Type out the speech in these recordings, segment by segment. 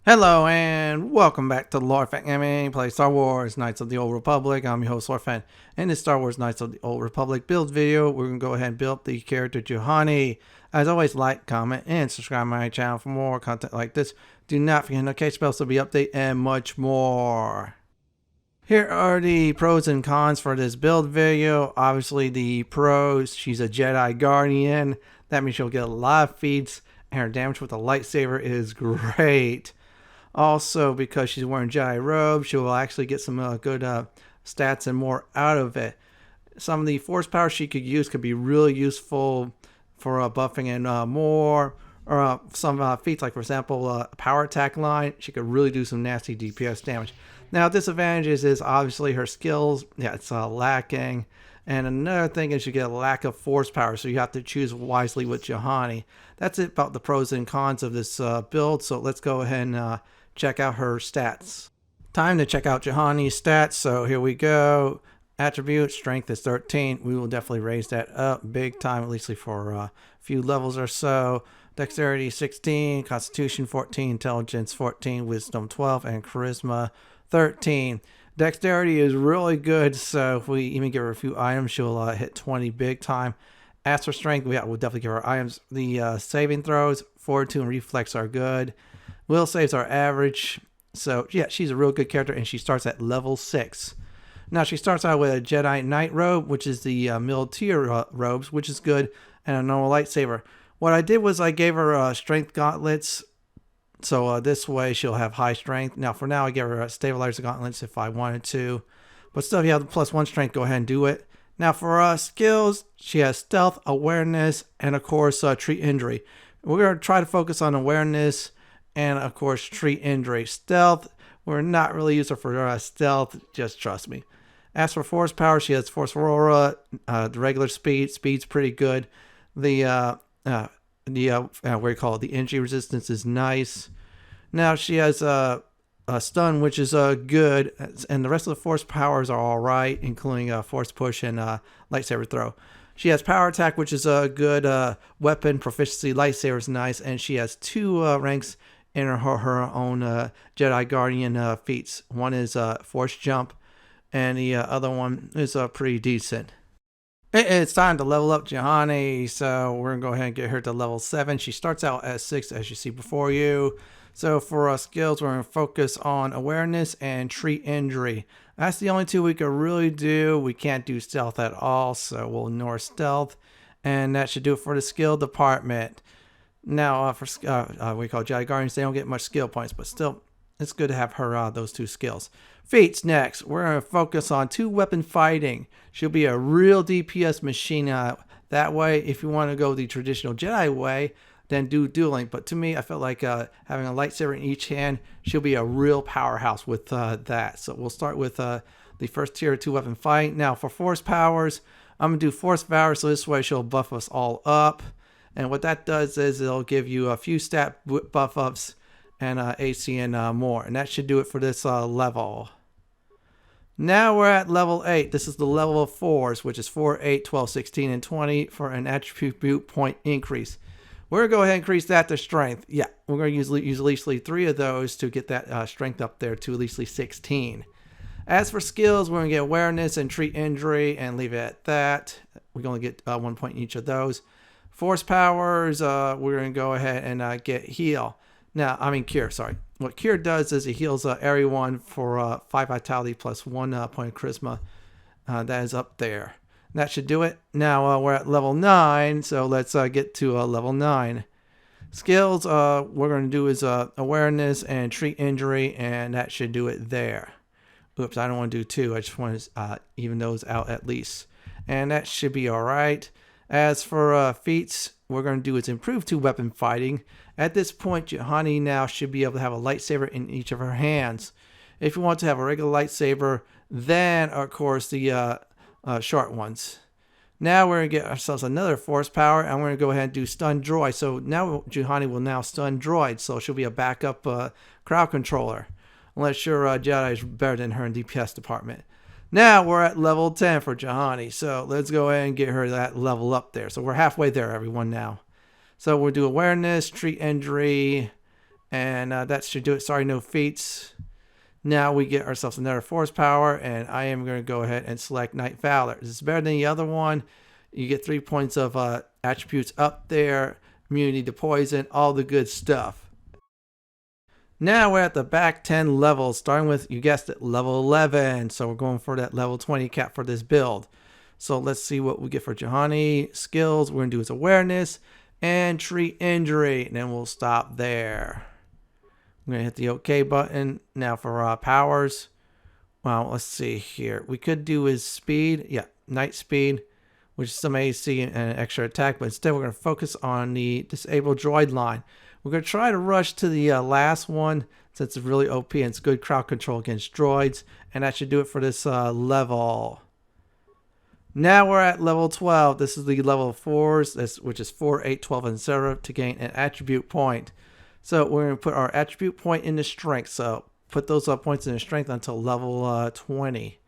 Hello and welcome back to Lorfan Anime Play Star Wars Knights of the Old Republic. I'm your host Lorfan. In this Star Wars Knights of the Old Republic build video, we're going to go ahead and build the character Juhani. As always, like, comment, and subscribe to my channel for more content like this. Do not forget notification bells to be updated and much more. Here are the pros and cons for this build video. Obviously the pros, she's a Jedi Guardian. That means she'll get a lot of feats and her damage with the lightsaber is great. Also, because she's wearing Jedi robes, she will actually get some good stats and more out of it. Some of the force power she could use could be really useful for buffing and more. Or some feats, like for example, power attack line, she could really do some nasty DPS damage. Now, disadvantages is obviously her skills. Yeah, it's lacking. And another thing is you get a lack of force power, so you have to choose wisely with Juhani. That's it about the pros and cons of this build, so let's go ahead and check out her stats. Time to check out Juhani's stats, so here we go. Attribute, strength is 13. We will definitely raise that up big time, at least for a few levels or so. Dexterity 16, Constitution 14, Intelligence 14, Wisdom 12, and Charisma 13. Dexterity is really good, so if we even give her a few items, she'll hit 20 big time. As for strength, we'll definitely give her items. The saving throws, fortitude, and reflex are good. Will saves are average. So yeah, she's a real good character, and she starts at level 6. Now she starts out with a Jedi Knight robe, which is the middle-tier robes, which is good, and a normal lightsaber. What I did was I gave her strength gauntlets, so this way she'll have high strength. Now for now I give her stabilizer gauntlets if I wanted to, but still if you have the +1 strength, go ahead and do it. Now for skills, she has stealth, awareness, and of course treat injury. We're going to try to focus on awareness and of course treat injury. Stealth, we're not really using her for stealth, just trust me. As for force power, she has force aurora, the regular speed's pretty good. The what do you call it? The injury resistance is nice. Now she has a stun, which is good, and the rest of the force powers are all right, including force push and lightsaber throw. She has power attack, which is a good weapon proficiency. Lightsaber is nice, and she has 2 ranks in her own Jedi Guardian feats. One is force jump, and the other one is pretty decent. It's time to level up Juhani, so we're going to go ahead and get her to level 7. She starts out at 6, as you see before you. So for skills, we're going to focus on awareness and treat injury. That's the only 2 we can really do. We can't do stealth at all, so we'll ignore stealth. And that should do it for the skill department. Now, for we call Jedi Guardians, they don't get much skill points, but still, it's good to have her those 2 skills. Feats next. We're going to focus on 2 weapon fighting. She'll be a real DPS machine. That way, if you want to go the traditional Jedi way, then do dueling. But to me, I felt like having a lightsaber in each hand, she'll be a real powerhouse with that. So we'll start with the first tier 2 weapon fighting. Now for force powers, I'm going to do force power, so this way she'll buff us all up. And what that does is it'll give you a few stat buff ups and AC and more. And that should do it for this level. Now we're at level 8. This is the level of 4s, which is 4, 8, 12, 16, and 20 for an attribute point increase. We're going to go ahead and increase that to strength. Yeah, we're going to use at least 3 of those to get that strength up there to at least 16. As for skills, we're going to get awareness and treat injury and leave it at that. We're going to get 1 point in each of those. Force powers, we're going to go ahead and get heal. Now, cure, sorry. What cure does is it heals everyone for 5 vitality plus 1 point of charisma. That is up there. That should do it. Now we're at level 9, so let's get to level 9. Skills, what we're going to do is awareness and treat injury, and that should do it there. Oops, I don't want to do 2. I just want to even those out at least. And that should be all right. As for feats, we're going to do is improve 2 weapon fighting. At this point, Juhani now should be able to have a lightsaber in each of her hands. If you want to have a regular lightsaber, then of course the short ones. Now we're going to get ourselves another force power, and we're going to go ahead and do Stun Droid. So now Juhani will now stun droids, so she'll be a backup crowd controller. Unless your Jedi is better than her in DPS department. Now we're at level 10 for Juhani, so let's go ahead and get her that level up there. So we're halfway there, everyone, now. So we'll do awareness, treat injury, And that should do it. Sorry, no feats. Now we get ourselves another force power, and I am going to go ahead and select Night Valor. This is better than the other one. You get 3 points of attributes up there, immunity to poison, all the good stuff. Now we're at the back 10 levels, starting with, you guessed it, level 11. So we're going for that level 20 cap for this build. So let's see what we get for Juhani. Skills, we're going to do is awareness and treat injury, and then we'll stop there. I'm going to hit the OK button. Now for powers. Well, let's see here. We could do his speed. Yeah, night speed, which is some AC and an extra attack. But instead, we're going to focus on the disabled droid line. We're going to try to rush to the last one since it's really OP and it's good crowd control against droids. And that should do it for this level. Now we're at level 12. This is the level 4s, which is 4, 8, 12, and 0 to gain an attribute point. So we're going to put our attribute point into strength. So put those points into strength until level 20.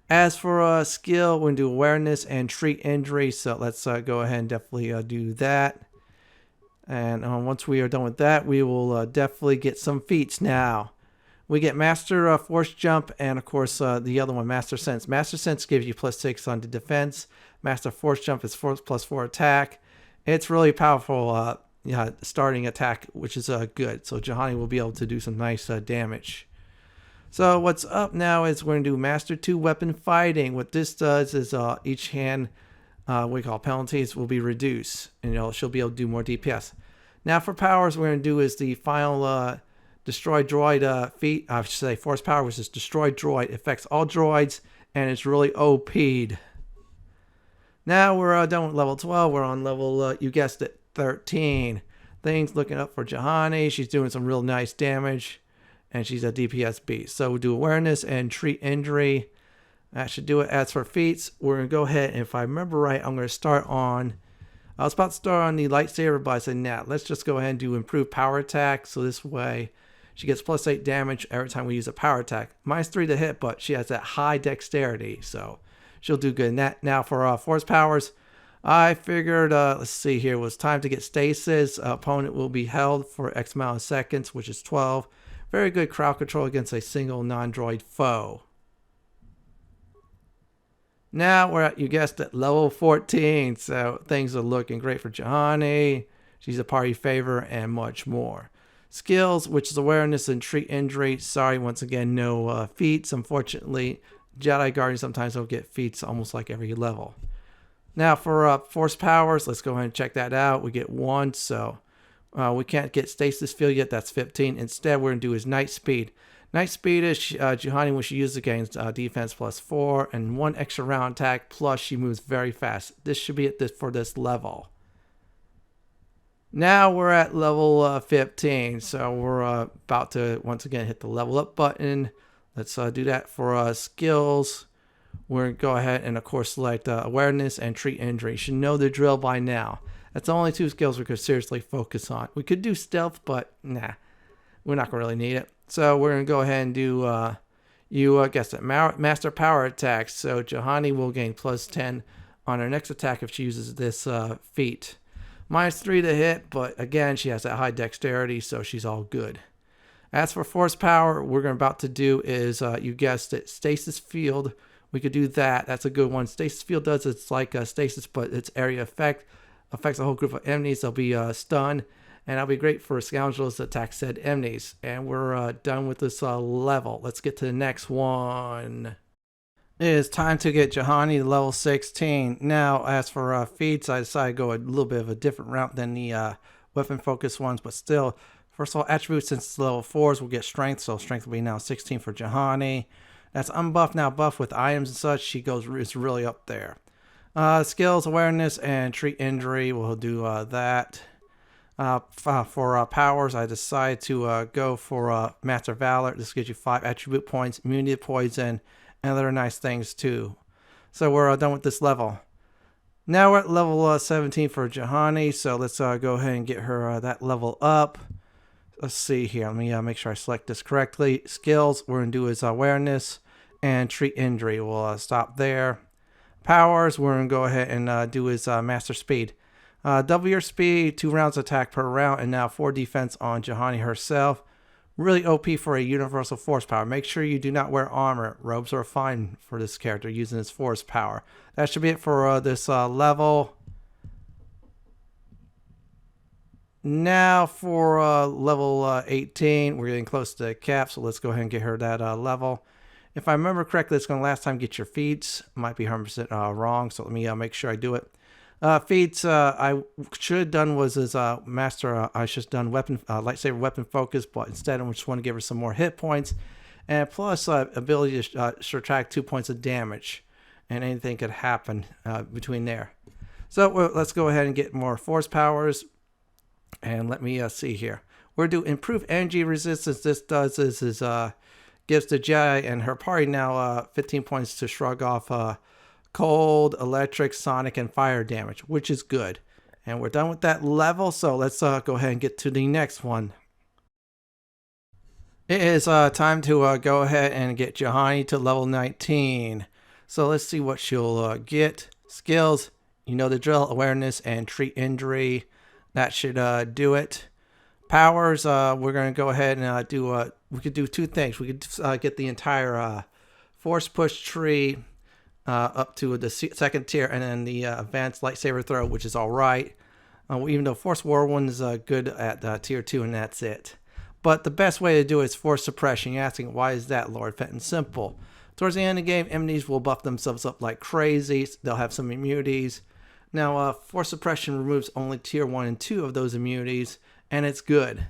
As for skill, we're going to do awareness and treat injury. So let's go ahead and definitely do that. And once we are done with that, we will definitely get some feats now. We get Master Force Jump and, of course, the other one, Master Sense. Master Sense gives you +6 on the defense. Master Force Jump is +4 attack. It's really powerful starting attack, which is good. So Juhani will be able to do some nice damage. So what's up now is we're going to do Master 2 Weapon Fighting. What this does is each hand, we call penalties, will be reduced. And she'll be able to do more DPS. Now for powers, we're going to do is the final Destroy Droid feat. I should say Force Power, which is Destroy Droid. It affects all droids, and it's really OP'd. Now we're done with level 12. We're on level, you guessed it, 13. Things looking up for Juhani. She's doing some real nice damage, and she's a DPS beast. So we'll do awareness and treat injury. That should do it. As for feats, we're going to go ahead, and if I remember right, I'm going to start on, I was about to start on the lightsaber, but I said, nah, let's just go ahead and do improved power attack. So this way, she gets +8 damage every time we use a power attack. -3 to hit, but she has that high dexterity, so she'll do good. Now for force powers, I figured, let's see here, it was time to get stasis. Opponent will be held for X amount of seconds, which is 12. Very good crowd control against a single non-droid foe. Now we're at, you guessed it, level 14. So things are looking great for Juhani. She's a party favor and much more. Skills, which is awareness and treat injury. Sorry, once again, no feats. Unfortunately, Jedi Guardian sometimes don't get feats almost like every level. Now for force powers, let's go ahead and check that out. We get 1, so we can't get stasis field yet. That's 15. Instead, we're going to do is night speed. Night speed is Juhani when she uses against defense +4 and 1 extra round attack, plus she moves very fast. This should be it for this level. Now we're at level 15, so we're about to once again hit the level up button. Let's do that for skills. We're going to go ahead and, of course, select awareness and treat injury. You should know the drill by now. That's the only 2 skills we could seriously focus on. We could do stealth, but nah, we're not going to really need it. So we're going to go ahead and do, you guessed it, Master Power Attack. So Juhani will gain +10 on her next attack if she uses this feat. -3 to hit, but again, she has that high dexterity, so she's all good. As for force power, we're about to do is, you guessed it, stasis field. We could do that. That's a good one. Stasis field does, it's like a stasis, but it's area effect. Affects a whole group of enemies. They'll be stunned, and that'll be great for scoundrels that attack said enemies. And we're done with this level. Let's get to the next one. It is time to get Juhani to level 16. Now, as for feats, I decided to go a little bit of a different route than the weapon-focused ones, but still, first of all, attributes, since it's level 4s, will get strength, so strength will be now 16 for Juhani. That's unbuffed, now buffed with items and such. She is really up there. Skills, awareness, and treat injury, we'll do that. For powers, I decided to go for Master Valor. This gives you 5 attribute points, immunity to poison, and other nice things too. So we're done with this level. Now we're at level 17 for Juhani, so let's go ahead and get her that level up. Let's see here. Let me make sure I select this correctly. Skills, we're going to do is awareness and treat injury. We'll stop there. Powers, we're going to go ahead and do is master speed. Double your speed, 2 rounds attack per round, and now 4 defense on Juhani herself. Really OP for a universal force power. Make sure you do not wear armor. Robes are fine for this character using his force power. That should be it for this level. Now for level 18, we're getting close to the cap, so let's go ahead and get her that level. If I remember correctly, it's going to last time get your feats. Might be 100% wrong, so let me make sure I do it. Feats I should have done was his master. I should have done weapon lightsaber weapon focus, but instead I just want to give her some more hit points, and plus ability to subtract 2 points of damage, and anything could happen between there. So let's go ahead and get more force powers. And let me see here. We're going to improve energy resistance. This does is gives the Jedi and her party now 15 points to shrug off cold, electric, sonic, and fire damage, which is good. And we're done with that level, so let's go ahead and get to the next one. It is time to go ahead and get Juhani to level 19. So let's see what she'll get. Skills, you know the drill, awareness and treat injury. That should do it. Powers, we're going to go ahead and do, we could do 2 things. We could get the entire force push tree up to the 2nd tier, and then the advanced lightsaber throw, which is all right. Even though Force War 1 is good at tier 2, and that's it. But the best way to do it is force suppression. You're asking, why is that, Lord Fenton? Simple. Towards the end of the game, enemies will buff themselves up like crazy. They'll have some immunities. Now, force suppression removes only tier 1 and 2 of those immunities, and it's good.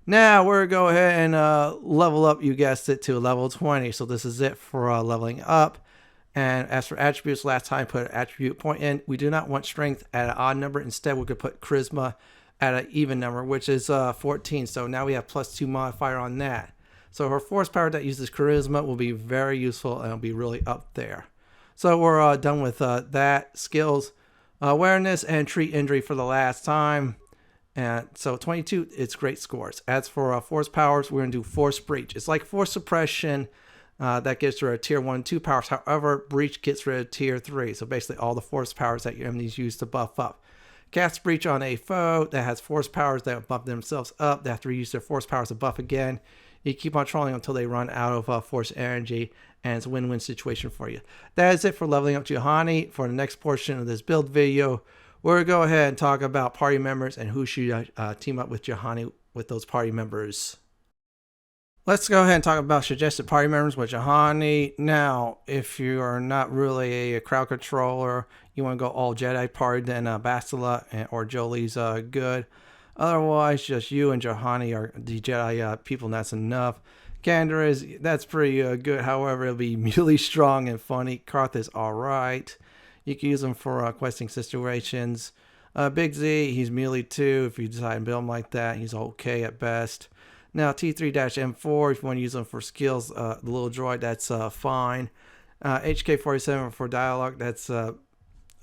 Now, we're going to go ahead and level up, you guessed it, to level 20. So this is it for leveling up. And as for attributes, last time I put an attribute point in. We do not want strength at an odd number. Instead, we could put charisma at an even number, which is 14. So now we have +2 modifier on that. So her force power that uses charisma will be very useful, and it'll be really up there. So we're done with that. Skills. Awareness and treat injury for the last time. And so 22, it's great scores. As for force powers, we're going to do force breach. It's like force suppression. That gets rid of tier 1 and 2 powers. However, breach gets rid of tier 3. So basically all the force powers that your enemies use to buff up. Cast breach on a foe that has force powers that buff themselves up. They have to reuse their force powers to buff again. You keep on trolling until they run out of force energy, and it's a win-win situation for you. That is it for leveling up Juhani. For the next portion of this build video, we're going to go ahead and talk about party members and who should team up with Juhani with those party members. Let's go ahead and talk about suggested party members with Juhani. Now, if you are not really a crowd controller, you want to go all Jedi party, then Bastila or Jolie's good. Otherwise, just you and Juhani are the Jedi people, and that's enough. Kandra is, that's pretty good. However, it'll be really strong and funny. Karth is alright. You can use him for questing situations. Big Z, he's melee too. If you decide to build him like that, he's okay at best. Now, T3-M4, if you want to use them for skills, the little droid, that's fine. HK-47 for dialogue, that's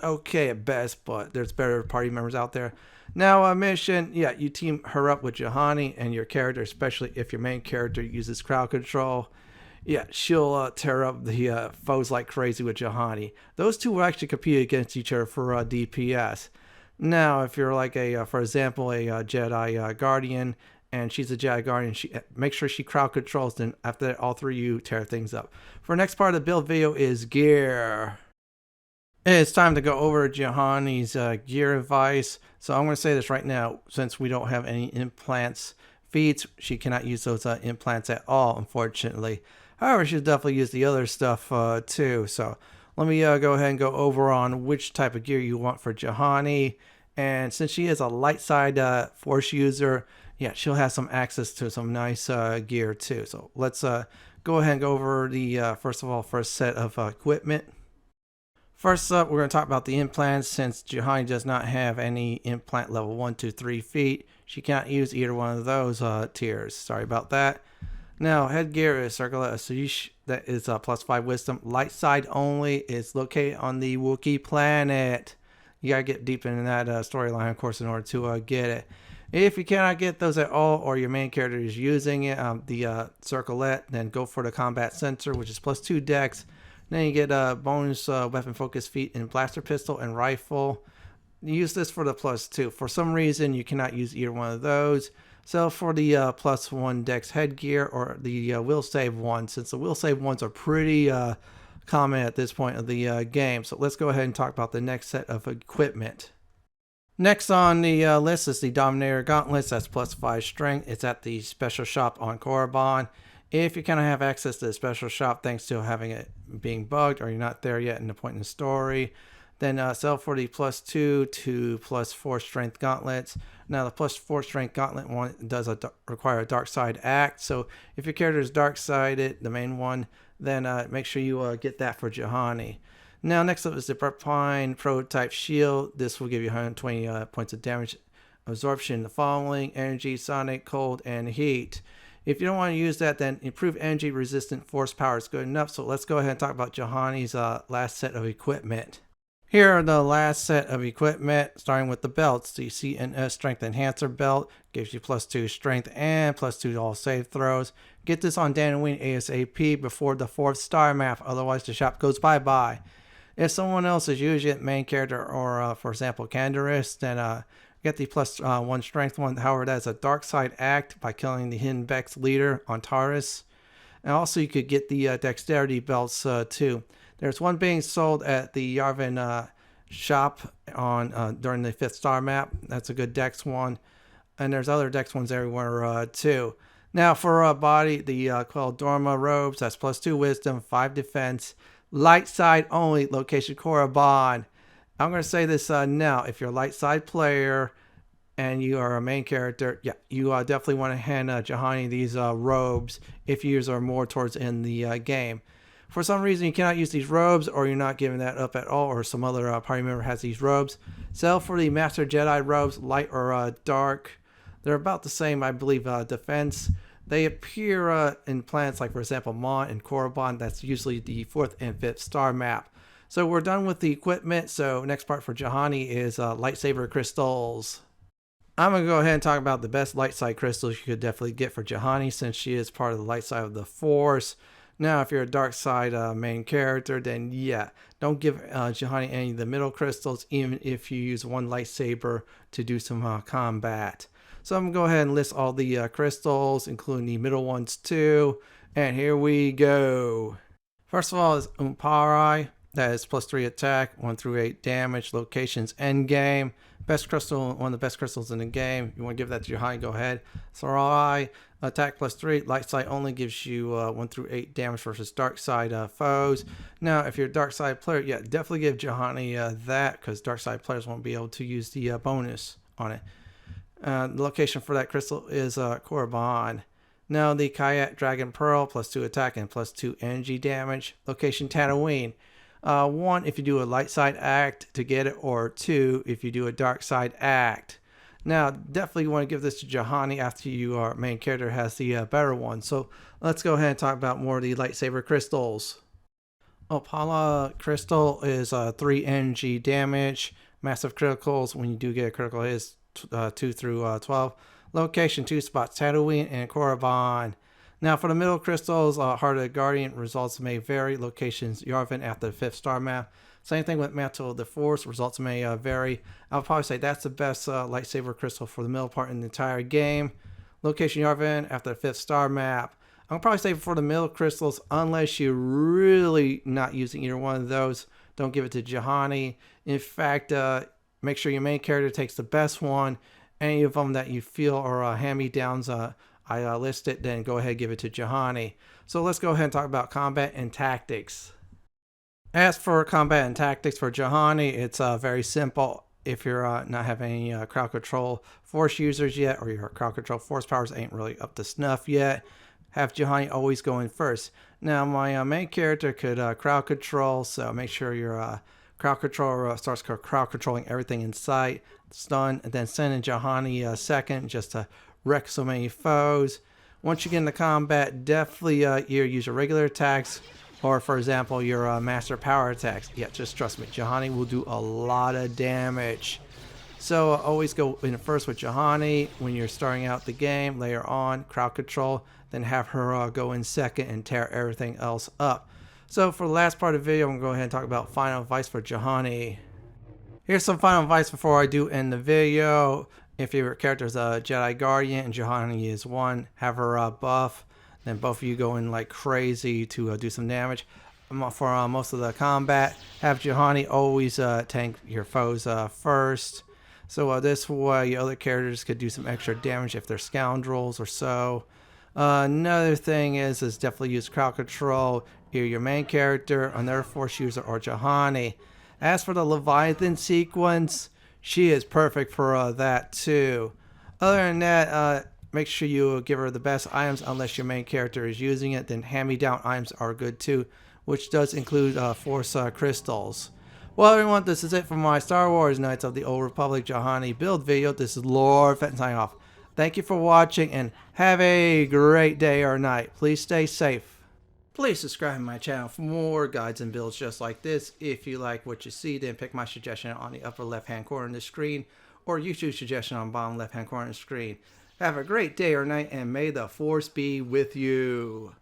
okay at best, but there's better party members out there. Now, mission, yeah, you team her up with Juhani and your character, especially if your main character uses crowd control. Yeah, she'll tear up the foes like crazy with Juhani. Those two will actually compete against each other for DPS. Now, if you're like a, for example, a Jedi Guardian, and she's a Jedi Guardian, make sure she crowd controls, then after that, all 3 of you tear things up. For next part of the build video is gear. It's time to go over Juhani's gear advice. So I'm going to say this right now, since we don't have any implants feats, she cannot use those implants at all, unfortunately. However, she'll definitely use the other stuff too. So let me go ahead and go over on which type of gear you want for Juhani. And since she is a light side force user, yeah, she'll have some access to some nice gear too. So let's go ahead and go over the first set of equipment. First up, we're going to talk about the implants. Since Juhani does not have any implant level 1, 2, 3 feet, she cannot use either one of those tiers. Sorry about that. Now, headgear is Circular Ashish. That is +5 wisdom. Light side only. Is located on the Wookiee planet. You got to get deep into that storyline, of course, in order to get it. If you cannot get those at all, or your main character is using it, the Circlet, then go for the Combat Sensor, which is +2 dex. Then you get bonus weapon focus feat in blaster pistol and rifle. use this for the +2. For some reason, you cannot use either one of those. So for the +1 Dex headgear or the will save one, since the will save ones are pretty common at this point of the game. So let's go ahead and talk about the next set of equipment. Next on the list is the Dominator Gauntlets. That's +5 strength. It's at the special shop on Korriban. If you kind of have access to the special shop thanks to having it being bugged, or you're not there yet in the point in the story, then sell for the +2 to +4 strength gauntlets. Now the +4 strength gauntlet one does require a dark side act. So if your character is dark sided, the main one, then make sure you get that for Juhani. Now next up is the Pine Prototype Shield. This will give you 120 points of damage absorption. The following: energy, sonic, cold, and heat. If you don't want to use that, then improved energy resistant force power is good enough. So let's go ahead and talk about Juhani's last set of equipment. Here are the last set of equipment, starting with the belts. The CNS Strength Enhancer Belt gives you +2 strength and +2 to all save throws. Get this on Dantooine ASAP before the 4th star map, otherwise the shop goes bye-bye. If someone else is usually a main character or, for example, Canderous, then get the +1 strength one. However, that's a dark side act by killing the Hidden Bex leader on Taurus. And also you could get the dexterity belts too. There's one being sold at the Yavin shop on during the 5th star map. That's a good dex one. And there's other dex ones everywhere too. Now for body, the Queldorma robes. That's +2 wisdom, 5 defense. Light side only, location Korriban. I'm going to say this now. If you're a light side player and you are a main character, yeah, you definitely want to hand Juhani these robes if yours are more towards in the game. For some reason you cannot use these robes, or you're not giving that up at all, or some other party member has these robes, sell for the Master Jedi robes, light or dark. They're about the same, I believe, defense. They appear in planets like, for example, Mon and Korriban. That's usually the 4th and 5th star map. So we're done with the equipment. So next part for Juhani is lightsaber crystals. I'm going to go ahead and talk about the best light side crystals you could definitely get for Juhani, since she is part of the light side of the Force. Now, if you're a dark side main character, then yeah, don't give Juhani any of the middle crystals, even if you use one lightsaber to do some combat. So I'm going to go ahead and list all the crystals, including the middle ones too. And here we go. First of all is Umparai. That is +3 attack, 1 through 8 damage, locations, endgame. Best crystal, one of the best crystals in the game. You want to give that to Juhani, go ahead. Sarai, attack +3, light side only, gives you 1 through 8 damage versus dark side foes. Now, if you're a dark side player, yeah, definitely give Juhani that, because dark side players won't be able to use the bonus on it. The location for that crystal is Korriban. Now, the Kayat Dragon Pearl, +2 attack and +2 energy damage. Location Tatooine. 1 if you do a light side act to get it, or 2 if you do a dark side act. Now, definitely want to give this to Juhani after your main character has the better one. So let's go ahead and talk about more of the lightsaber crystals. Opala crystal is 3 energy damage. Massive criticals when you do get a critical is 2 through 12. Location 2 spots, Tatooine and Korriban. Now for the middle crystals, Heart of the Guardian, results may vary. Locations Yavin after the 5th star map. Same thing with Mantle of the Force, results may vary. I'll probably say that's the best lightsaber crystal for the middle part in the entire game. Location Yavin after the 5th star map. I'll probably say for the middle crystals, unless you're really not using either one of those, don't give it to Juhani. In fact, make sure your main character takes the best one. Any of them that you feel are hand-me-downs, I listed, then go ahead and give it to Juhani. So let's go ahead and talk about combat and tactics. As for combat and tactics for Juhani, it's very simple. If you're not having any crowd control force users yet, or your crowd control force powers ain't really up to snuff yet, have Juhani always go in first. Now my main character could crowd control, so make sure your crowd controller starts crowd controlling everything in sight, stun, and then send in Juhani second just to wreck so many foes. Once you get into combat, definitely either use your regular attacks, or for example your master power attacks. Yeah, just trust me, Juhani will do a lot of damage. So always go in first with Juhani when you're starting out the game. Later on, crowd control, then have her go in second and tear everything else up. So for the last part of the video, I'm going to go ahead and talk about final advice for Juhani. Here's some final advice before I do end the video. If your character is a Jedi Guardian and Juhani is one, have her buff. Then both of you go in like crazy to do some damage. For most of the combat, have Juhani always tank your foes first. So this way your other characters could do some extra damage if they're scoundrels or so. Another thing is definitely use crowd control. Either your main character, another force user, or Juhani. As for the Leviathan sequence, she is perfect for that too. Other than that, make sure you give her the best items unless your main character is using it. Then hand-me-down items are good too, which does include Force crystals. Well, everyone, this is it for my Star Wars Knights of the Old Republic Juhani build video. This is Lord Fenton signing off. Thank you for watching and have a great day or night. Please stay safe. Please subscribe to my channel for more guides and builds just like this. If you like what you see, then pick my suggestion on the upper left hand corner of the screen or YouTube suggestion on the bottom left hand corner of the screen. Have a great day or night and may the Force be with you.